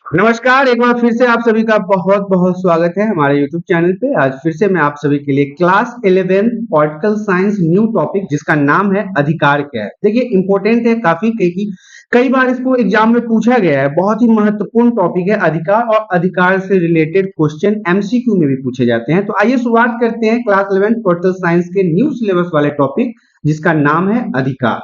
नमस्कार, एक बार फिर से आप सभी का बहुत-बहुत स्वागत है हमारे यूट्यूब चैनल पे। आज फिर से मैं आप सभी के लिए class 11 political science new topic जिसका नाम है अधिकार क्या है। देखिए इम्पोर्टेंट है काफ़ी क्योंकि कई बार इसको एग्जाम में पूछा गया है। बहुत ही महत्वपूर्ण टॉपिक है अधिकार और अधिकार से रिलेटेड क्वेश्चन एमसीक्यू में भी पूछे जाते हैं। तो आइए शुरुआत करते हैं क्लास 11 पॉलिटिकल साइंस के न्यू सिलेबस वाले टॉपिक जिसका नाम है अधिकार।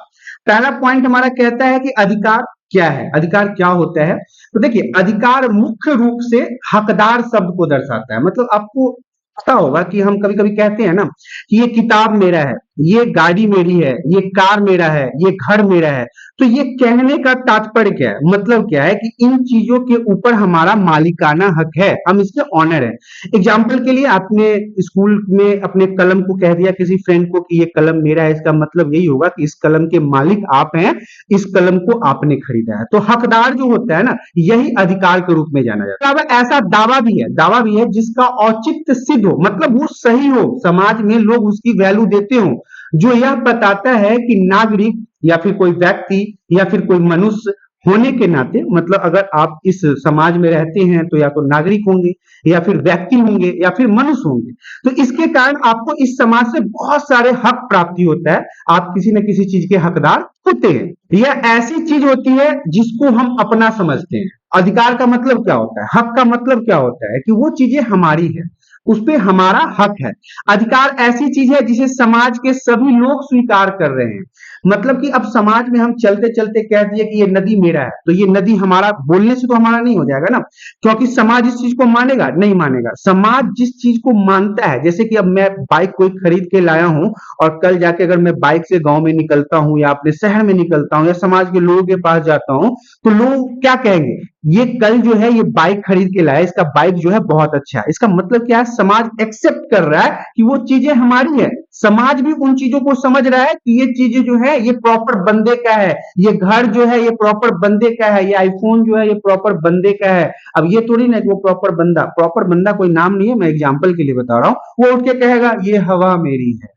पहला पॉइंट हमारा कहता है कि अधिकार क्या है, अधिकार क्या होता है। तो देखिए अधिकार मुख्य रूप से हकदार शब्द को दर्शाता है। मतलब आपको पता होगा कि हम कभी कभी कहते हैं ना कि ये किताब मेरा है, ये गाड़ी मेरी है, ये कार मेरा है, ये घर मेरा है। तो ये कहने का तात्पर्य क्या है, मतलब क्या है कि इन चीजों के ऊपर हमारा मालिकाना हक है, हम इसके ऑनर है। एग्जाम्पल के लिए आपने स्कूल में अपने कलम को कह दिया किसी फ्रेंड को कि ये कलम मेरा है, इसका मतलब यही होगा कि इस कलम के मालिक आप हैं, इस कलम को आपने खरीदा है। तो हकदार जो होता है ना, यही अधिकार के रूप में जाना जाता है। अब ऐसा दावा भी है जिसका औचित्य सिद्ध हो, मतलब वो सही हो, समाज में लोग उसकी वैल्यू देते हो, जो यह बताता है कि नागरिक या फिर कोई व्यक्ति या फिर कोई मनुष्य होने के नाते, मतलब अगर आप इस समाज में रहते हैं तो या तो नागरिक होंगे या फिर व्यक्ति होंगे या फिर मनुष्य होंगे। तो इसके कारण आपको इस समाज से बहुत सारे हक प्राप्ति होता है, आप किसी न किसी चीज के हकदार होते हैं। यह ऐसी चीज होती है जिसको हम अपना समझते हैं। अधिकार का मतलब क्या होता है, हक का मतलब क्या होता है कि वो चीजें हमारी है, उस पे हमारा हक है। अधिकार ऐसी चीज है जिसे समाज के सभी लोग स्वीकार कर रहे हैं। मतलब कि अब समाज में हम चलते चलते कह दिए कि ये नदी मेरा है, तो ये नदी हमारा बोलने से तो हमारा नहीं हो जाएगा ना, क्योंकि समाज इस चीज को मानेगा नहीं मानेगा। समाज जिस चीज को मानता है, जैसे कि अब मैं बाइक कोई खरीद के लाया हूं और कल जाके अगर मैं बाइक से गांव में निकलता हूं या अपने शहर में निकलता हूं या समाज के लोगों के पास जाता हूं, तो लोग क्या कहेंगे, ये कल जो है ये बाइक खरीद के लाया, इसका बाइक जो है बहुत अच्छा है। इसका मतलब क्या है, समाज एक्सेप्ट कर रहा है कि वो चीजें हमारी है। समाज भी उन चीजों को समझ रहा है कि ये चीजें जो है ये प्रॉपर बंदे का है, ये घर जो है ये प्रॉपर बंदे का है, ये आईफोन जो है ये प्रॉपर बंदे का है। अब ये थोड़ी ना कि वो प्रॉपर बंदा कोई नाम नहीं है, मैं एग्जाम्पल के लिए बता रहा हूँ। वो उठ के कहेगा ये हवा मेरी है,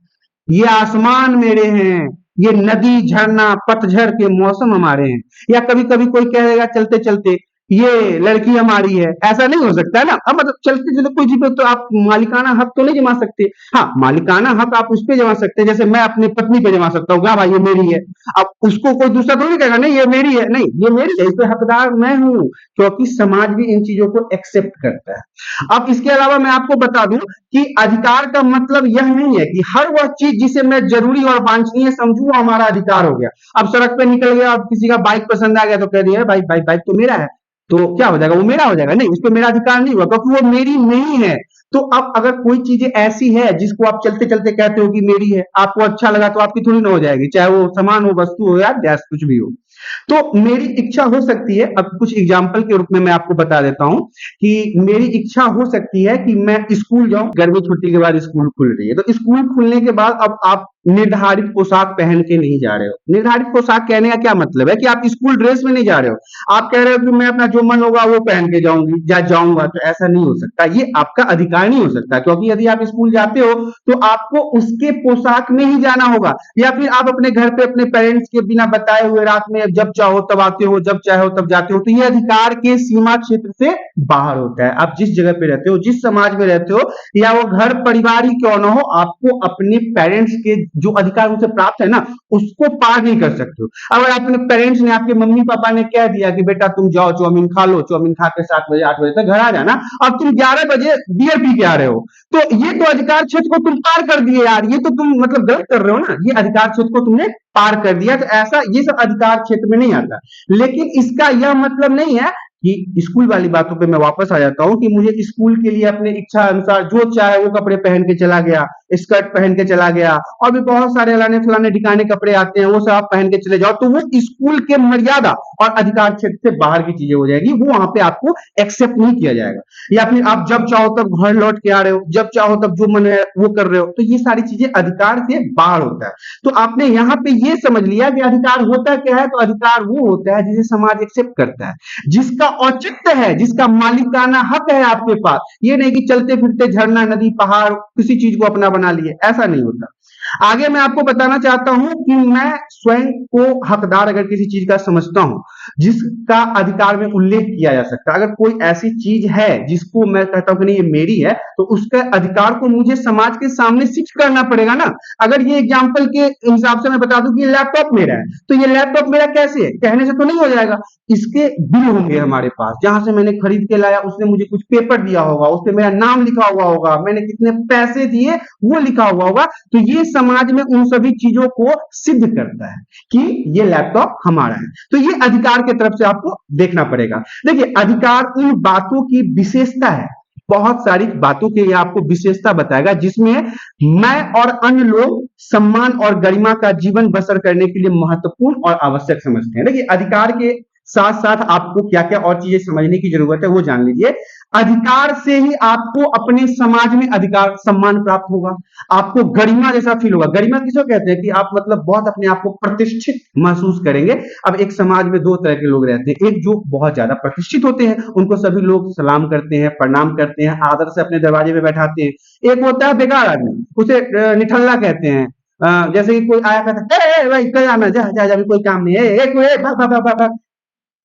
ये आसमान मेरे हैं, ये नदी झरना पतझड़ के मौसम हमारे हैं। या कभी कभी कोई कह देगा चलते चलते ये लड़की हमारी है। ऐसा नहीं हो सकता है ना। अब मतलब चलते चलते कोई चीज पे तो आप मालिकाना हक तो नहीं जमा सकते। हाँ, मालिकाना हक आप उस पे जमा सकते हैं, जैसे मैं अपनी पत्नी पे जमा सकता हूँ, क्या भाई ये मेरी है। अब उसको कोई दूसरा थोड़ी कहेगा नहीं ये मेरी है, नहीं ये मेरी है, इस पे हकदार मैं हूँ, क्योंकि समाज भी इन चीजों को एक्सेप्ट करता है। अब इसके अलावा मैं आपको बता दूं कि अधिकार का मतलब यह नहीं है कि हर वह चीज जिसे मैं जरूरी और वांछनीय समझूं वो हमारा अधिकार हो गया। अब सड़क पे निकल गया और किसी का बाइक पसंद आ गया तो कह दिया भाई बाइक बाइक तो मेरा है, तो क्या हो जाएगा, वो मेरा हो जाएगा, नहीं उस पर मेरा अधिकार नहीं हुआ क्योंकि वो मेरी नहीं है। तो अब अगर कोई चीजें ऐसी है जिसको आप चलते चलते कहते हो कि मेरी है, आपको अच्छा लगा तो आपकी थोड़ी ना हो जाएगी, चाहे वो सामान हो, वस्तु हो या गैस कुछ भी हो। तो मेरी इच्छा हो सकती है, अब कुछ एग्जाम्पल के रूप में मैं आपको बता देता हूं कि मेरी इच्छा हो सकती है कि मैं स्कूल जाऊं, गर्मी छुट्टी के बाद स्कूल खुल रही है, तो स्कूल खुलने के बाद अब आप निर्धारित पोशाक पहन के नहीं जा रहे हो। निर्धारित पोशाक कहने का क्या मतलब है कि आप स्कूल ड्रेस में नहीं जा रहे हो, आप कह रहे हो कि मैं अपना जो मन होगा वो पहन के जाऊंगी या जाऊंगा। तो ऐसा नहीं हो सकता, ये आपका अधिकार नहीं हो सकता, क्योंकि यदि आप स्कूल जाते हो तो आपको उसके पोशाक में ही जाना होगा, या फिर आप अपने घर पे अपने पेरेंट्स के बिना बताए हुए रात में जब चाहो तब आते हो, जब चाहो तब जाते हो। तो ये अधिकार के सीमा क्षेत्र से बाहर होता है। आप जिस जगह पे रहते हो, जिस समाज में रहते हो, या वो घर परिवार ही क्यों ना हो, आपको अपने पेरेंट्स के जो अधिकार उनसे प्राप्त है ना, उसको पार नहीं कर सकते हो। अगर अपने पेरेंट्स ने, आपके मम्मी पापा ने कह दिया कि बेटा तुम जाओ चाउमीन खा लो, चाउमीन खा के 7 बजे 8 बजे तक घर आ जाना, अब तुम 11 बजे बियर पी के आ रहे हो, तो ये तो अधिकार क्षेत्र को तुम पार कर दिए यार, ये तो तुम मतलब गलत कर रहे हो ना, ये अधिकार क्षेत्र को तुमने पार कर दिया। तो ऐसा ये सब अधिकार क्षेत्र में नहीं आता। लेकिन इसका यह मतलब नहीं है कि स्कूल वाली बातों पे मैं वापस आ जाता हूं कि मुझे स्कूल के लिए अपने इच्छा अनुसार जो चाहे वो कपड़े पहन के चला गया, स्कर्ट पहन के चला गया, और भी बहुत सारे अलाने फलाने ठिकाने कपड़े आते हैं, वो सब आप पहन के चले जाओ, तो वो स्कूल के मर्यादा और अधिकार क्षेत्र से बाहर की चीजें हो जाएगी, वो वहां पे आपको एक्सेप्ट नहीं किया जाएगा। या फिर आप जब चाहो तब घर लौट के आ रहे हो, जब चाहो तब जो मन है वो कर रहे हो, तो ये सारी चीजें अधिकार से बाहर होता है। तो आपने यहाँ पे ये समझ लिया कि अधिकार होता क्या है। तो अधिकार वो होता है जिसे समाज एक्सेप्ट करता है, जिसका औचित्य है, जिसका मालिकाना हक है आपके पास। ये नहीं कि चलते फिरते झरना नदी पहाड़ किसी चीज को अपना बना लिए, ऐसा नहीं होता। आगे मैं आपको बताना चाहता हूं कि मैं स्वयं को हकदार अगर किसी चीज का समझता हूं जिसका अधिकार में उल्लेख किया जा सकता है, अगर कोई ऐसी चीज है जिसको मैं कहता हूं कि नहीं ये मेरी है, तो उसके अधिकार को मुझे समाज के सामने सिद्ध करना पड़ेगा ना। अगर ये एग्जाम्पल के हिसाब से मैं बता दूं कि ये लैपटॉप मेरा है, तो ये लैपटॉप मेरा कैसे है, कहने से तो नहीं हो जाएगा। इसके बिल होंगे हमारे पास, जहां से मैंने खरीद के लाया उसने मुझे कुछ पेपर दिया होगा, उसपे मेरा नाम लिखा हुआ होगा, मैंने कितने पैसे दिए वो लिखा हुआ होगा। तो ये समाज में उन सभी चीजों को सिद्ध करता है कि ये लैपटॉप हमारा है। तो ये अधिकार की तरफ से आपको देखना पड़ेगा। देखिए, अधिकार उन बातों की विशेषता है, बहुत सारी बातों की आपको विशेषता बताएगा जिसमें मैं और अन्य लोग सम्मान और गरिमा का जीवन बसर करने के लिए महत्वपूर्ण और आवश्यक समझते हैं। देखिए, अधिकार के साथ साथ आपको क्या क्या और चीजें समझने की जरूरत है वो जान लीजिए। अधिकार से ही आपको अपने समाज में अधिकार सम्मान प्राप्त होगा, आपको गरिमा जैसा फील होगा। गरिमा किसको कहते हैं कि आप मतलब बहुत अपने आप को प्रतिष्ठित महसूस करेंगे। अब एक समाज में दो तरह के लोग रहते हैं, एक जो बहुत ज्यादा प्रतिष्ठित होते हैं, उनको सभी लोग सलाम करते हैं, प्रणाम करते हैं, आदर से अपने दरवाजे में बैठाते हैं। एक होता है बेकार आदमी, उसे निठल्ला कहते हैं। जैसे कि कोई आया कहता है भाई क्या जाना, जा जा जा, अभी कोई काम नहीं है, भाग भाग भाग भाग।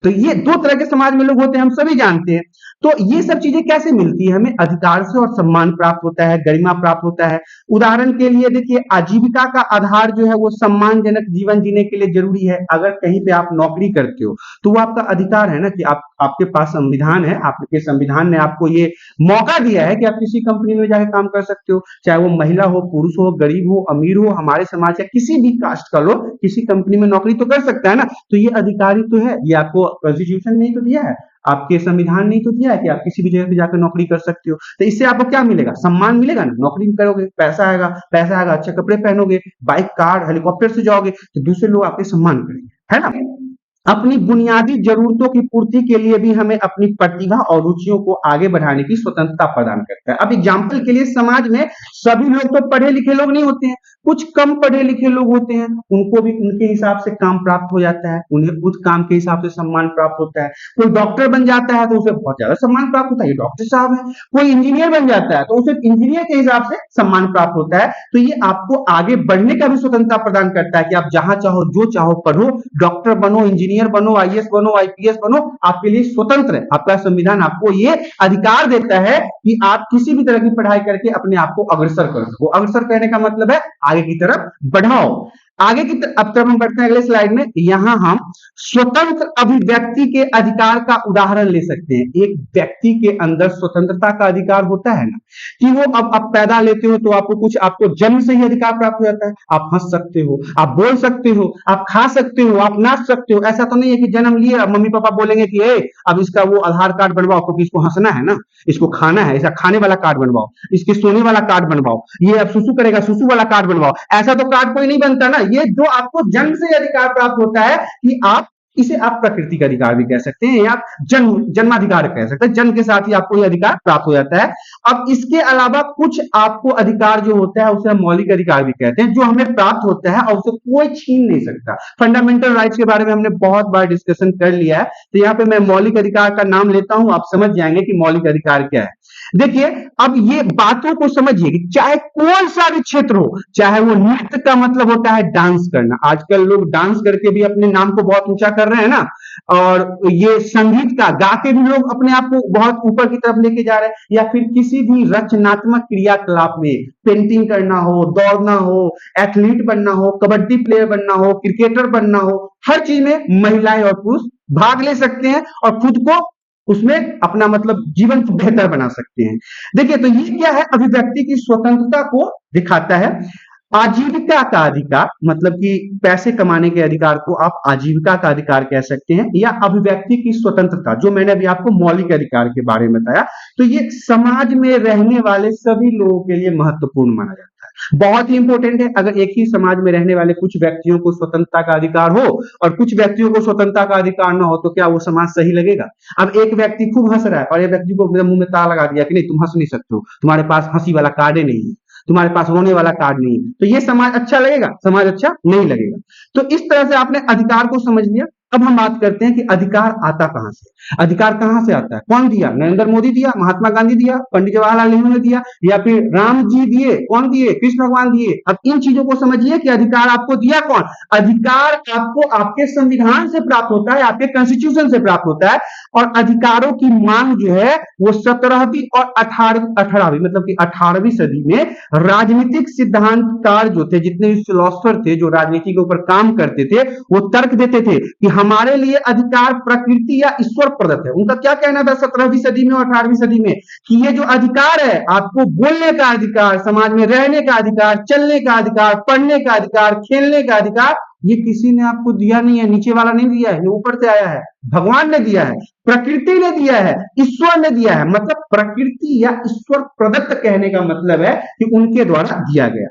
तो ये दो तरह के समाज में लोग होते हैं, हम सभी जानते हैं। तो ये सब चीजें कैसे मिलती है हमें, अधिकार से, और सम्मान प्राप्त होता है, गरिमा प्राप्त होता है। उदाहरण के लिए देखिए, आजीविका का आधार जो है वो सम्मानजनक जीवन जीने के लिए जरूरी है। अगर कहीं पे आप नौकरी करते हो तो वो आपका अधिकार है ना, कि आप आपके पास संविधान है, आपके संविधान ने आपको ये मौका दिया है कि आप किसी कंपनी में जाकर काम कर सकते हो, चाहे वो महिला हो, पुरुष हो, गरीब हो, अमीर हो, हमारे समाज या किसी भी कास्ट का लोग किसी कंपनी में नौकरी तो कर सकता है ना। तो ये अधिकारी तो है, ये आपको कॉन्स्टिट्यूशन ने तो दिया है, आपके संविधान ने तो दिया है कि आप किसी भी जगह पे जाकर नौकरी कर सकते हो। तो इससे आपको क्या मिलेगा, सम्मान मिलेगा ना, नौकरी करोगे, पैसा आएगा, पैसा आएगा, अच्छे कपड़े पहनोगे, बाइक कार हेलीकॉप्टर से जाओगे, तो दूसरे लोग आपके सम्मान करेंगे, है ना। अपनी बुनियादी जरूरतों की पूर्ति के लिए भी हमें अपनी प्रतिभा और रुचियों को आगे बढ़ाने की स्वतंत्रता प्रदान करता है। अब एग्जाम्पल के लिए, समाज में सभी लोग तो पढ़े लिखे लोग नहीं होते हैं, कुछ कम पढ़े लिखे लोग होते हैं, उनको भी उनके हिसाब से काम प्राप्त हो जाता है, उन्हें उस काम के हिसाब से सम्मान प्राप्त होता है। कोई डॉक्टर बन जाता है तो उसे बहुत ज्यादा सम्मान प्राप्त होता है, ये डॉक्टर साहब है। कोई इंजीनियर बन जाता है तो उसे इंजीनियर के हिसाब से सम्मान प्राप्त होता है। तो ये आपको आगे बढ़ने का भी स्वतंत्रता प्रदान करता है कि आप जहां चाहो जो चाहो पढ़ो, डॉक्टर बनो, इंजीनियर बनो, आईएएस बनो, आईपीएस बनो, आपके लिए स्वतंत्र है। आपका संविधान आपको ये अधिकार देता है कि आप किसी भी तरह की पढ़ाई करके अपने आप को अग्रसर कर सको। अग्रसर करने का मतलब है आगे की तरफ बढ़ाओ। आगे की अब तक हम बढ़ते हैं अगले स्लाइड में। यहां हम स्वतंत्र अभिव्यक्ति के अधिकार का उदाहरण ले सकते हैं। एक व्यक्ति के अंदर स्वतंत्रता का अधिकार होता है ना, कि वो अब आप पैदा लेते हो तो आपको कुछ, आपको जन्म से ही अधिकार प्राप्त हो जाता है। आप हंस सकते हो, आप बोल सकते हो, आप खा सकते हो, आप नाच सकते हो। ऐसा तो नहीं है कि जन्म लिए अब मम्मी पापा बोलेंगे कि अब इसका वो आधार कार्ड बनवाओ क्योंकि इसको हंसना है ना, इसको खाना है, ऐसा खाने वाला कार्ड बनवाओ, इसके सोने वाला कार्ड बनवाओ, ये अब सुसु करेगा सुसु वाला कार्ड बनवाओ। ऐसा तो कार्ड कोई नहीं बनता ना। ये जो आपको जन्म से अधिकार प्राप्त होता है कि आप इसे आप प्रकृति का अधिकार भी कह सकते हैं या जन्माधिकार कह सकते हैं। जन्म के साथ ही आपको यह अधिकार प्राप्त हो जाता है। अब इसके अलावा कुछ आपको अधिकार जो होता है उसे हम मौलिक अधिकार भी कहते हैं, जो हमें प्राप्त होता है और उसे कोई छीन नहीं सकता। फंडामेंटल राइट्स के बारे में हमने बहुत बार डिस्कशन कर लिया है, तो यहाँ पे मैं मौलिक अधिकार का नाम लेता हूं, आप समझ जाएंगे कि मौलिक अधिकार क्या है। देखिए, अब ये बातों को समझिए कि चाहे कौन सा भी क्षेत्र हो, चाहे वो नृत्य का मतलब होता है डांस करना, आजकल लोग डांस करके भी अपने नाम को बहुत ऊंचा कर रहे हैं ना, और ये संगीत का गा के भी लोग अपने आप को बहुत ऊपर की तरफ लेके जा रहे हैं, या फिर किसी भी रचनात्मक क्रियाकलाप में पेंटिंग करना हो, दौड़ना हो, एथलीट बनना हो, कबड्डी प्लेयर बनना हो, क्रिकेटर बनना हो, हर चीज में महिलाएं और पुरुष भाग ले सकते हैं और खुद को उसमें अपना मतलब जीवन को बेहतर बना सकते हैं। देखिए, तो ये क्या है, अभिव्यक्ति की स्वतंत्रता को दिखाता है। आजीविका का अधिकार मतलब कि पैसे कमाने के अधिकार को आप आजीविका का अधिकार कह सकते हैं, या अभिव्यक्ति की स्वतंत्रता जो मैंने अभी आपको मौलिक अधिकार के बारे में बताया। तो ये समाज में रहने वाले सभी लोगों के लिए महत्वपूर्ण माना जाता है, बहुत ही इंपॉर्टेंट है। अगर एक ही समाज में रहने वाले कुछ व्यक्तियों को स्वतंत्रता का अधिकार हो और कुछ व्यक्तियों को स्वतंत्रता का अधिकार ना हो, तो क्या वो समाज सही लगेगा। अब एक व्यक्ति खूब हंस रहा है और एक व्यक्ति को मुंह में ताला लगा दिया कि नहीं तुम हंस नहीं सकते हो, तुम्हारे पास हंसी वाला कार्ड ही नहीं है, तुम्हारे पास रोने वाला कार्ड नहीं है, तो ये समाज अच्छा लगेगा, समाज अच्छा नहीं लगेगा। तो इस तरह से आपने अधिकार को समझ लिया। अब हम बात करते हैं कि अधिकार आता कहां से। अधिकार कहां से आता है, कौन दिया? नरेंद्र मोदी दिया, महात्मा गांधी दिया, पंडित जवाहरलाल नेहरू ने दिया, या फिर राम जी दिए? कौन दिए? कृष्ण भगवान दिए। अब इन चीजों को समझिए कि अधिकार आपको दिया कौन। अधिकार आपको आपके संविधान से प्राप्त होता है, आपके कॉन्स्टिट्यूशन से प्राप्त होता है। और अधिकारों की मांग जो है वो 17वीं और 18वीं मतलब कि 18वीं सदी में राजनीतिक सिद्धांतकार जो थे, जितने भी फिलोसफर थे जो राजनीति के ऊपर काम करते थे, वो तर्क देते थे कि हमारे लिए अधिकार प्रकृति या ईश्वर प्रदत्त है। उनका क्या कहना था 17वीं सदी में और 18वीं सदी में कि ये जो अधिकार है, आपको बोलने का अधिकार, समाज में रहने का अधिकार, चलने का अधिकार, पढ़ने का अधिकार, खेलने का अधिकार, ये किसी ने आपको दिया नहीं है, नीचे वाला नहीं दिया है, ये ऊपर से आया है, भगवान ने दिया है, प्रकृति ने दिया है, ईश्वर ने दिया है। मतलब प्रकृति या ईश्वर प्रदत्त कहने का मतलब है कि उनके द्वारा दिया गया।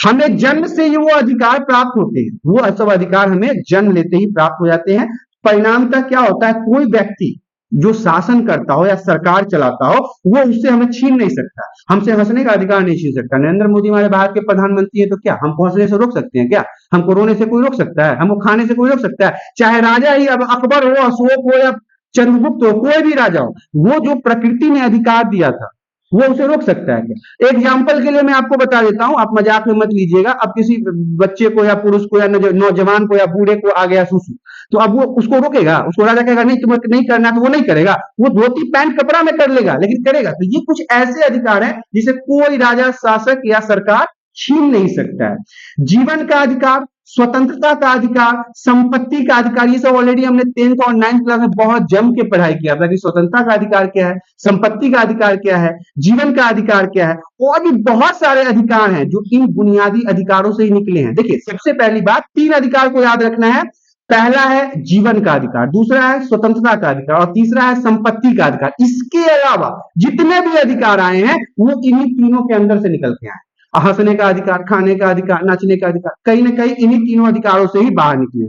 हमें जन्म से ही वो अधिकार प्राप्त होते हैं, वो सब अधिकार हमें जन्म लेते ही प्राप्त हो जाते हैं। परिणामतः क्या होता है, कोई व्यक्ति जो शासन करता हो या सरकार चलाता हो, वो उससे हमें छीन नहीं सकता। हमसे हंसने का अधिकार नहीं छीन सकता। नरेंद्र मोदी हमारे भारत के प्रधानमंत्री है, तो क्या हमको हंसने से रोक सकते हैं? क्या हमको रोने से कोई रोक सकता है? हमको खाने से कोई रोक सकता है? चाहे राजा ही, अब अकबर हो, अशोक हो या चंद्रगुप्त हो, कोई भी राजा हो, वो जो प्रकृति ने अधिकार दिया था वो उसे रोक सकता है क्या? एग्जाम्पल के लिए मैं आपको बता देता हूं, आप मजाक में मत लीजिएगा। अब किसी बच्चे को या पुरुष को या नौजवान को या बूढ़े को आ गया सुसु, तो अब वो उसको रोकेगा? उसको राजा कहेगा नहीं तुम्हें नहीं करना, तो वो नहीं करेगा, वो धोती पैंट कपड़ा में कर लेगा, लेकिन करेगा। तो ये कुछ ऐसे अधिकार हैं जिसे कोई राजा, शासक या सरकार छीन नहीं सकता है। जीवन का अधिकार, स्वतंत्रता का अधिकार, संपत्ति का अधिकार, ये सब ऑलरेडी हमने 10th और 9th क्लास में बहुत जम के पढ़ाई किया था कि स्वतंत्रता का अधिकार क्या है, संपत्ति का अधिकार क्या है, जीवन का अधिकार क्या है। और भी बहुत सारे अधिकार हैं जो इन बुनियादी अधिकारों से ही निकले हैं। देखिए, सबसे पहली बात, 3 अधिकार को याद रखना है। पहला है जीवन का अधिकार, दूसरा है स्वतंत्रता का अधिकार और तीसरा है संपत्ति का अधिकार। इसके अलावा जितने भी अधिकार आए हैं वो इन्हीं तीनों के अंदर से निकल के आए। हंसने का अधिकार, खाने का अधिकार, नाचने का अधिकार, कहीं ना कहीं इन्हीं तीनों अधिकारों से ही बाहर निकले।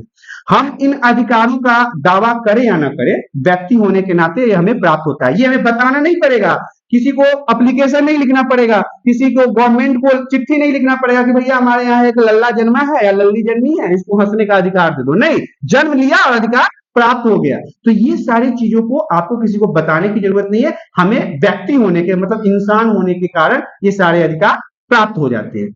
हम इन अधिकारों का दावा करें या ना करें, व्यक्ति होने के नाते ये हमें प्राप्त होता है। ये हमें बताना नहीं पड़ेगा, किसी को एप्लीकेशन नहीं लिखना पड़ेगा, किसी को गवर्नमेंट को चिट्ठी नहीं लिखना पड़ेगा कि भैया हमारे यहाँ एक लल्ला जन्मा है या लल्ली जन्मी है, इसको हंसने का अधिकार दे दो। नहीं, जन्म लिया और अधिकार प्राप्त हो गया। तो ये सारी चीजों को आपको किसी को बताने की जरूरत नहीं है, हमें व्यक्ति होने के मतलब इंसान होने के कारण ये सारे अधिकार प्राप्त हो जाते हैं।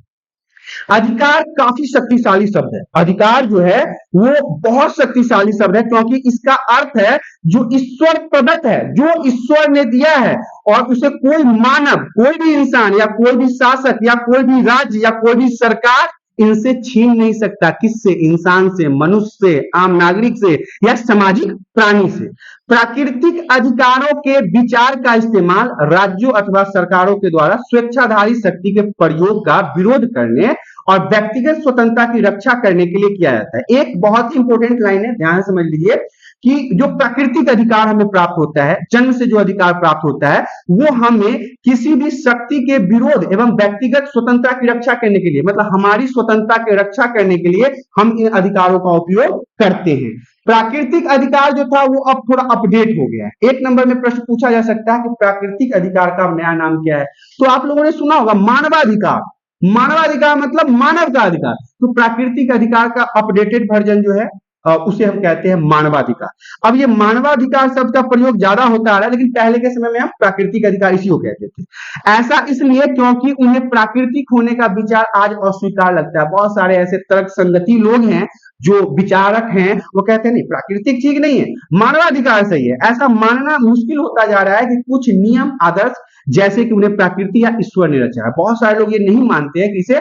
अधिकार काफी शक्तिशाली शब्द है। अधिकार जो है वो बहुत शक्तिशाली शब्द है, क्योंकि इसका अर्थ है जो ईश्वर प्रदत्त है, जो ईश्वर ने दिया है, और उसे कोई मानव, कोई भी इंसान या कोई भी शासक या कोई भी राज्य या कोई भी सरकार इनसे छीन नहीं सकता। किससे? इंसान से, मनुष्य से, आम नागरिक से या सामाजिक प्राणी से। प्राकृतिक अधिकारों के विचार का इस्तेमाल राज्यों अथवा सरकारों के द्वारा स्वेच्छाधारी शक्ति के प्रयोग का विरोध करने और व्यक्तिगत स्वतंत्रता की रक्षा करने के लिए किया जाता है। एक बहुत ही इंपॉर्टेंट लाइन है, ध्यान से समझ लीजिए कि जो प्राकृतिक अधिकार हमें प्राप्त होता है, जन्म से जो अधिकार प्राप्त होता है, वो हमें किसी भी शक्ति के विरोध एवं व्यक्तिगत स्वतंत्रता की रक्षा करने के लिए, मतलब हमारी स्वतंत्रता की रक्षा करने के लिए हम इन अधिकारों का उपयोग करते हैं। प्राकृतिक अधिकार जो था वो अब थोड़ा अपडेट हो गया है। 1 नंबर में प्रश्न पूछा जा सकता है कि प्राकृतिक अधिकार का नया नाम क्या है। तो आप लोगों ने सुना होगा मानवाधिकार। मानवाधिकार मतलब मानव का अधिकार। तो प्राकृतिक अधिकार का अपडेटेड वर्जन जो है उसे हम कहते हैं मानवाधिकार। अब ये मानवाधिकार शब्द का प्रयोग ज्यादा होता आ रहा है, लेकिन पहले के समय में हम प्राकृतिक अधिकार इसी को कहते थे। ऐसा इसलिए क्योंकि उन्हें प्राकृतिक होने का विचार आज अस्वीकार लगता है। बहुत सारे ऐसे तर्क संगति लोग हैं जो विचारक हैं, वो कहते हैं नहीं प्राकृतिक ठीक नहीं है, मानवाधिकार सही है। ऐसा मानना मुश्किल होता जा रहा है कि कुछ नियम आदर्श जैसे कि उन्हें प्रकृति या ईश्वर ने रचा है, बहुत सारे लोग ये नहीं मानते हैं कि इसे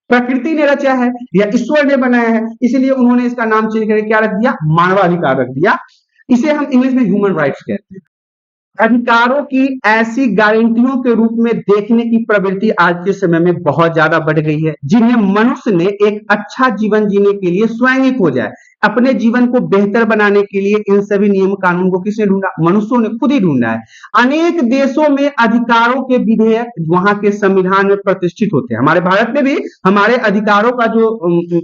प्रकृति ने रचा है या ईश्वर ने बनाया है, इसलिए उन्होंने इसका नाम चेंज करके क्या रख दिया, मानवाधिकार रख दिया। इसे हम इंग्लिश में ह्यूमन राइट्स कहते हैं। अधिकारों की ऐसी गारंटियों के रूप में देखने की प्रवृत्ति आज के समय में बहुत ज्यादा बढ़ गई है, जिन्हें मनुष्य ने एक अच्छा जीवन जीने के लिए स्वयं ही खोजा है। अपने जीवन को बेहतर बनाने के लिए इन सभी नियम कानून को किसने ढूंढा? मनुष्यों ने खुद ही ढूंढा है। अनेक देशों में अधिकारों के विधेयक वहां के संविधान में प्रतिष्ठित होते हैं। हमारे भारत में भी हमारे अधिकारों का जो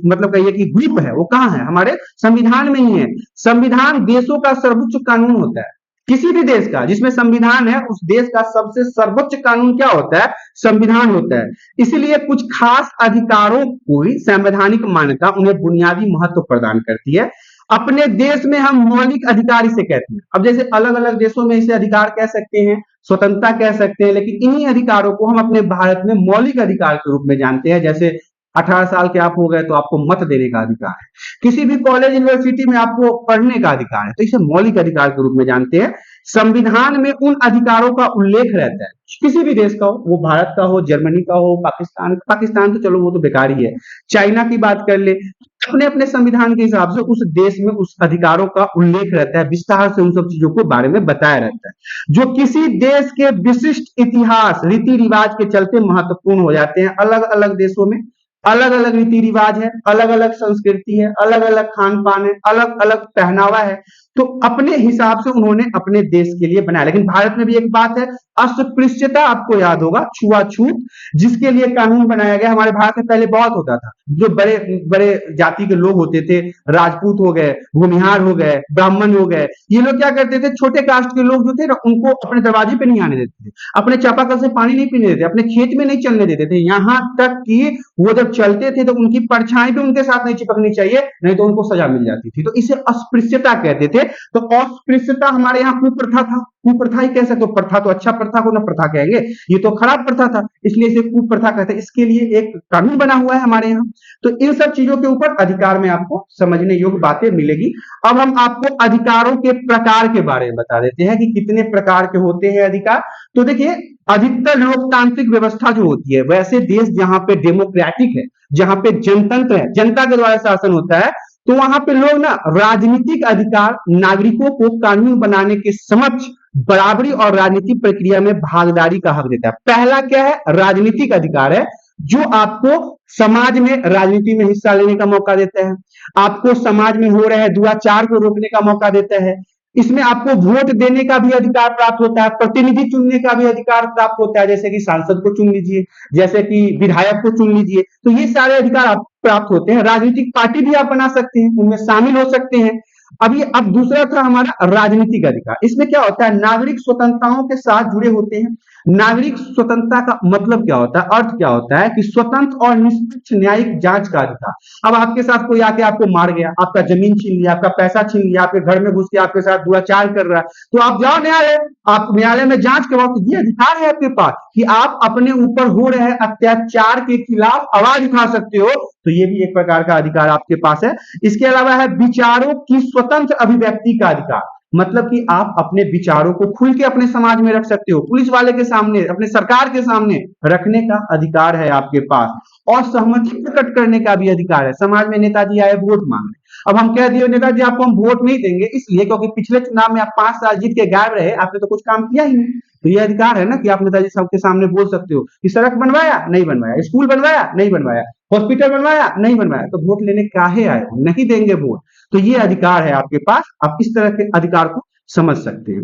मतलब कहिए कि ग्रिप है, वो कहां है? हमारे संविधान में ही है। संविधान देशों का सर्वोच्च कानून होता है। किसी भी देश का जिसमें संविधान है, उस देश का सबसे सर्वोच्च कानून क्या होता है? संविधान होता है। इसलिए कुछ खास अधिकारों को संवैधानिक मान्यता उन्हें बुनियादी महत्व प्रदान करती है। अपने देश में हम मौलिक अधिकार इसे कहते हैं। अब जैसे अलग अलग देशों में इसे अधिकार कह सकते हैं, स्वतंत्रता कह सकते हैं, लेकिन इन्हीं अधिकारों को हम अपने भारत में मौलिक अधिकार के रूप में जानते हैं। जैसे 18 साल के आप हो गए तो आपको मत देने का अधिकार है, किसी भी कॉलेज यूनिवर्सिटी में आपको पढ़ने का अधिकार है, तो इसे मौलिक अधिकार के रूप में जानते हैं। संविधान में उन अधिकारों का उल्लेख रहता है, किसी भी देश का हो, वो भारत का हो, जर्मनी का हो, पाकिस्तान तो चलो वो तो बेकार ही है, चाइना की बात कर ले, अपने अपने संविधान के हिसाब से उस देश में उस अधिकारों का उल्लेख रहता है, विस्तार से उन सब चीजों के बारे में बताया रहता है, जो किसी देश के विशिष्ट इतिहास रीति रिवाज के चलते महत्वपूर्ण हो जाते हैं। अलग अलग देशों में अलग अलग रीति रिवाज है, अलग अलग संस्कृति है, अलग अलग खान पान है, अलग अलग पहनावा है, तो अपने हिसाब से उन्होंने अपने देश के लिए बनाया। लेकिन भारत में भी एक बात है, अस्पृश्यता आपको याद होगा, छुआछूत, जिसके लिए कानून बनाया गया। हमारे भारत में पहले बहुत होता था, जो बड़े बड़े जाति के लोग होते थे, राजपूत हो गए, भूमिहार हो गए, ब्राह्मण हो गए, ये लोग क्या करते थे, छोटे कास्ट के लोग जो थे ना, उनको अपने दरवाजे पे नहीं आने देते थे, अपने चापाकल से पानी नहीं पीने देते, अपने खेत में नहीं चलने देते थे, यहाँ तक कि वो जब चलते थे तो उनकी परछाई भी उनके साथ नहीं चिपकनी चाहिए, नहीं तो उनको सजा मिल जाती थी। तो इसे अस्पृश्यता कहते थे। तो अस्पृश्यता हमारे यहाँ कुप्रथा था, कुप्रथा ही कह सकते हो, प्रथा तो अच्छा प्रथा को ना प्रथा कहेंगे, ये तो खराब प्रथा था, इसलिए इसे कुप्रथा कहते हैं। इसके लिए एक कानून बना हुआ है हमारे यहाँ। तो इन सब चीजों के ऊपर अधिकार में आपको समझने योग्य बातें मिलेगी। अब हम आपको अधिकारों के प्रकार के बारे में बता देते हैं कि कितने प्रकार के होते हैं अधिकार। तो देखिए, अधिकतर लोकतांत्रिक व्यवस्था जो होती है, वैसे देश जहां पे डेमोक्रेटिक है, जहां पे जनतंत्र है, जनता के द्वारा शासन होता है, तो वहां पे लोग ना राजनीतिक अधिकार नागरिकों को कानून बनाने के समक्ष बराबरी और राजनीतिक प्रक्रिया में भागीदारी का हक देता है। पहला क्या है, राजनीतिक अधिकार है, जो आपको समाज में राजनीति में हिस्सा लेने का मौका देता है, आपको समाज में हो रहे दुराचार को रोकने का मौका देता है, इसमें आपको वोट देने का भी अधिकार प्राप्त होता है, प्रतिनिधि चुनने का भी अधिकार प्राप्त होता है, जैसे कि सांसद को चुन लीजिए, जैसे कि विधायक को चुन लीजिए, तो ये सारे अधिकार आप प्राप्त होते हैं। राजनीतिक पार्टी भी आप बना सकते हैं, उनमें शामिल हो सकते हैं। अब दूसरा था हमारा राजनीतिक अधिकार। इसमें क्या होता है, नागरिक स्वतंत्रताओं के साथ जुड़े होते हैं। नागरिक स्वतंत्रता का मतलब क्या होता है, अर्थ क्या होता है कि स्वतंत्र और निष्पक्ष न्यायिक जांच का अधिकार। अब आपके साथ कोई आके आपको मार गया, आपका जमीन छीन लिया, आपका पैसा छीन लिया, आपके घर में घुस के आपके साथ दुराचार कर रहा है, तो आप जाओ न्यायालय, आप न्यायालय में जांच करवाओ। तो ये अधिकार है आपके पास कि आप अपने ऊपर हो रहे अत्याचार के खिलाफ आवाज उठा सकते हो, तो ये भी एक प्रकार का अधिकार आपके पास है। इसके अलावा है विचारों की स्वतंत्र अभिव्यक्ति का अधिकार, मतलब कि आप अपने विचारों को खुल के अपने समाज में रख सकते हो, पुलिस वाले के सामने, अपने सरकार के सामने रखने का अधिकार है आपके पास। और सहमति प्रकट करने का भी अधिकार है। समाज में नेताजी आए वोट मांगने, अब हम कह दिए नेताजी आपको हम वोट नहीं देंगे, इसलिए क्योंकि पिछले चुनाव में आप 5 साल जीत के गायब रहे, आपने तो कुछ काम किया ही नहीं, तो ये अधिकार है ना कि आप नेताजी साहब के सामने बोल सकते हो कि सड़क बनवाया नहीं बनवाया, स्कूल बनवाया नहीं बनवाया, हॉस्पिटल बनवाया नहीं बनवाया, तो वोट लेने काहे आए, नहीं देंगे वोट। तो ये अधिकार है आपके पास, आप इस तरह के अधिकार को समझ सकते हैं।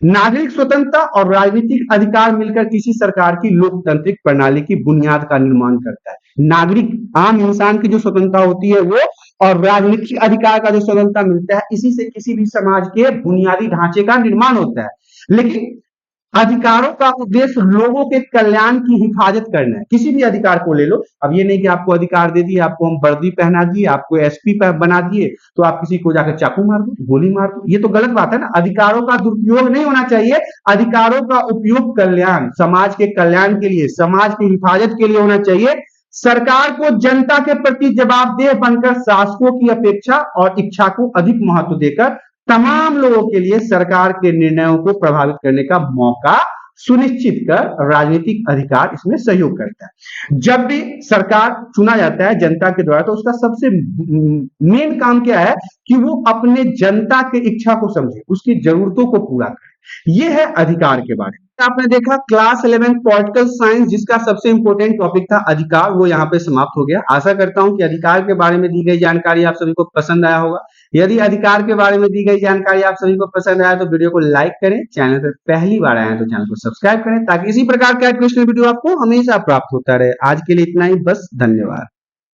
नागरिक स्वतंत्रता और राजनीतिक अधिकार मिलकर किसी सरकार की लोकतांत्रिक प्रणाली की बुनियाद का निर्माण करता है। नागरिक आम इंसान की जो स्वतंत्रता होती है वो, और राजनीतिक अधिकार का जो स्वतंत्रता मिलता है, इसी से किसी भी समाज के बुनियादी ढांचे का निर्माण होता है। लेकिन अधिकारों का उद्देश्य लोगों के कल्याण की हिफाजत करना है। किसी भी अधिकार को ले लो, अब ये नहीं कि आपको अधिकार दे दिए, आपको हम वर्दी पहना दिए, आपको एसपी बना दिए, तो आप किसी को जाकर चाकू मार दो, गोली मार दो, ये तो गलत बात है ना। अधिकारों का दुरुपयोग नहीं होना चाहिए, अधिकारों का उपयोग कल्याण, समाज के कल्याण के लिए, समाज की हिफाजत के लिए होना चाहिए। सरकार को जनता के प्रति जवाबदेह बनकर शासकों की अपेक्षा और इच्छा को अधिक महत्व देकर तमाम लोगों के लिए सरकार के निर्णयों को प्रभावित करने का मौका सुनिश्चित कर राजनीतिक अधिकार इसमें सहयोग करता है। जब भी सरकार चुना जाता है जनता के द्वारा, तो उसका सबसे मेन काम क्या है कि वो अपने जनता के इच्छा को समझे, उसकी जरूरतों को पूरा करे। ये है अधिकार के बारे में। आपने देखा क्लास 11 पॉलिटिकल साइंस, जिसका सबसे इंपॉर्टेंट टॉपिक था अधिकार, वो यहाँ पे समाप्त हो गया। आशा करता हूं कि अधिकार के बारे में दी गई जानकारी आप सभी को पसंद आया होगा। यदि अधिकार के बारे में दी गई जानकारी आप सभी को पसंद आया तो वीडियो को लाइक करें, चैनल पर पहली बार आए तो चैनल को सब्सक्राइब करें, ताकि इसी प्रकार का एजुकेशनल वीडियो आपको हमेशा प्राप्त होता रहे। आज के लिए इतना ही, बस, धन्यवाद।